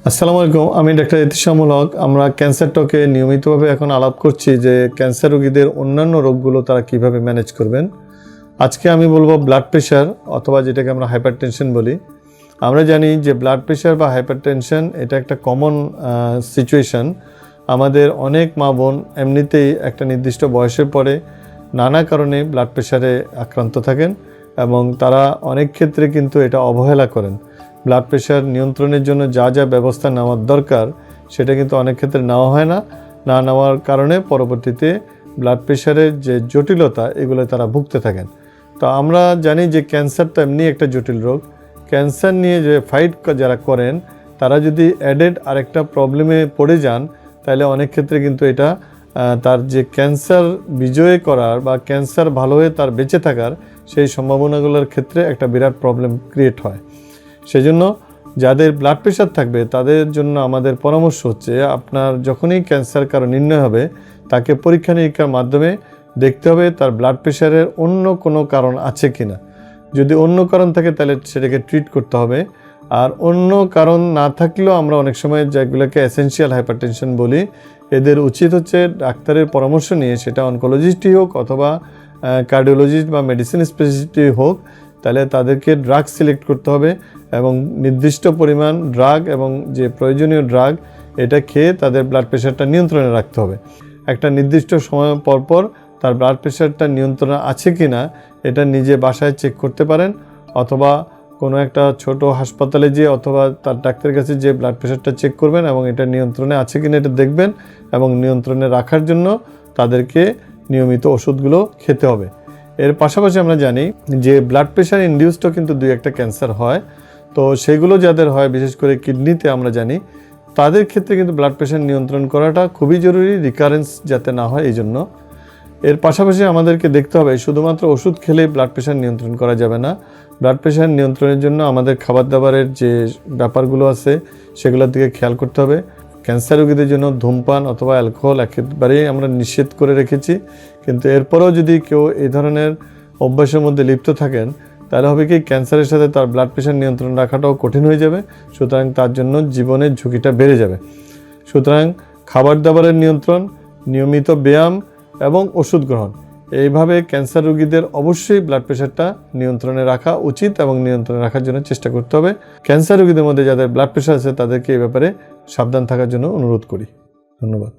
আসসালামু আলাইকুম, আমি ডাক্তার ইতিশামুল হক। আমরা ক্যান্সার টকে নিয়মিতভাবে এখন আলাপ করছি যে ক্যান্সার রোগীদের অন্যান্য রোগগুলো তারা কিভাবে ম্যানেজ করবেন। আজকে আমি বলবো ব্লাড প্রেশার অথবা যেটাকে আমরা হাইপারটেনশন বলি। আমরা জানি যে ব্লাড প্রেশার বা হাইপারটেনশন এটা একটা কমন সিচুয়েশন। আমাদের অনেক মা বোন এমনিতেই একটা নির্দিষ্ট বয়সের পরে নানা কারণে ব্লাড প্রেশারে আক্রান্ত থাকেন এবং তারা অনেক ক্ষেত্রে কিন্তু এটা অবহেলা করেন। ব্লাড প্রেশার নিয়ন্ত্রণের জন্য যা যা ব্যবস্থা নেওয়ার দরকার সেটা কিন্তু অনেক ক্ষেত্রে নেওয়া হয় না নেওয়ার কারণে পরবর্তীতে ব্লাড প্রেশারের যে জটিলতা এগুলো তারা ভুগতে থাকেন। তো আমরা জানি যে ক্যান্সার তো এমনি একটা জটিল রোগ। ক্যান্সার নিয়ে যে ফাইট যারা করেন তারা যদি অ্যাডেড আরেকটা প্রবলেমে পড়ে যান তাহলে অনেক ক্ষেত্রে কিন্তু এটা তার যে ক্যান্সার বিজয় করার বা ক্যান্সার ভালো হয়ে তার বেঁচে থাকার সেই সম্ভাবনাগুলোর ক্ষেত্রে একটা বিরাট প্রবলেম ক্রিয়েট হয়। সেজন্য যাদের ব্লাড প্রেশার থাকবে তাদের জন্য আমাদের পরামর্শ হচ্ছে আপনার যখনই ক্যান্সার কারো নির্ণয় হবে তাকে পরীক্ষা নিরীক্ষার মাধ্যমে দেখতে হবে তার ব্লাড প্রেশারের অন্য কোনো কারণ আছে কি না। যদি অন্য কারণ থাকে তাহলে সেটাকে ট্রিট করতে হবে। আর অন্য কারণ না থাকলেও আমরা অনেক সময় যেগুলোকে এসেনশিয়াল হাইপারটেনশন বলি, এদের উচিত হচ্ছে ডাক্তারের পরামর্শ নিয়ে, সেটা অনকোলজিস্টই হোক অথবা কার্ডিওলজিস্ট বা মেডিসিন স্পেশালিস্টই হোক, তাহলে তাদেরকে ড্রাগ সিলেক্ট করতে হবে এবং নির্দিষ্ট পরিমাণ ড্রাগ এবং যে প্রয়োজনীয় ড্রাগ এটা খেয়ে তাদের ব্লাড প্রেশারটা নিয়ন্ত্রণে রাখতে হবে। একটা নির্দিষ্ট সময় পরপর তার ব্লাড প্রেশারটা নিয়ন্ত্রণে আছে কি না এটা নিজে বাসায় চেক করতে পারেন, অথবা কোনো একটা ছোট হাসপাতালে যেয়ে অথবা তার ডাক্তারের কাছে যে ব্লাড প্রেশারটা চেক করবেন এবং এটা নিয়ন্ত্রণে আছে কি না এটা দেখবেন এবং নিয়ন্ত্রণে রাখার জন্য তাদেরকে নিয়মিত ওষুধগুলো খেতে হবে। এর পাশাপাশি আমরা জানি যে ব্লাড প্রেশার ইনডিউসডও কিন্তু দুই একটা ক্যান্সার হয়। তো সেগুলো যাদের হয়, বিশেষ করে কিডনিতে আমরা জানি, তাদের ক্ষেত্রে কিন্তু ব্লাড প্রেশার নিয়ন্ত্রণ করাটা খুবই জরুরি, রিকারেন্স যাতে না হয় এই জন্য। এর পাশাপাশি আমাদেরকে দেখতে হবে শুধুমাত্র ওষুধ খেলে ব্লাড প্রেশার নিয়ন্ত্রণ করা যাবে না। ব্লাড প্রেশার নিয়ন্ত্রণের জন্য আমাদের খাবার দাবারের যে ব্যাপারগুলো আছে সেগুলোর দিকে খেয়াল করতে হবে। ক্যান্সার রোগীদের জন্য ধূমপান অথবা অ্যালকোহল একেবারেই আমরা নিষেধ করে রেখেছি, কিন্তু এরপরেও যদি কেউ এই ধরনের অভ্যাসের মধ্যে লিপ্ত থাকেন তাহলে হবে কি ক্যান্সারের সাথে তার ব্লাড প্রেশার নিয়ন্ত্রণ রাখাটাও কঠিন হয়ে যাবে। সুতরাং তার জন্য জীবনের ঝুঁকিটা বেড়ে যাবে। সুতরাং খাবার দাবারের নিয়ন্ত্রণ, নিয়মিত ব্যায়াম এবং ওষুধ গ্রহণ, এইভাবে ক্যান্সার রোগীদের অবশ্যই ব্লাড প্রেশারটা নিয়ন্ত্রণে রাখা উচিত এবং নিয়ন্ত্রণে রাখার জন্য চেষ্টা করতে হবে। ক্যান্সার রোগীদের মধ্যে যাদের ব্লাড প্রেশার আছে তাদেরকে এই ব্যাপারে সাবধান থাকার জন্য অনুরোধ করি। ধন্যবাদ।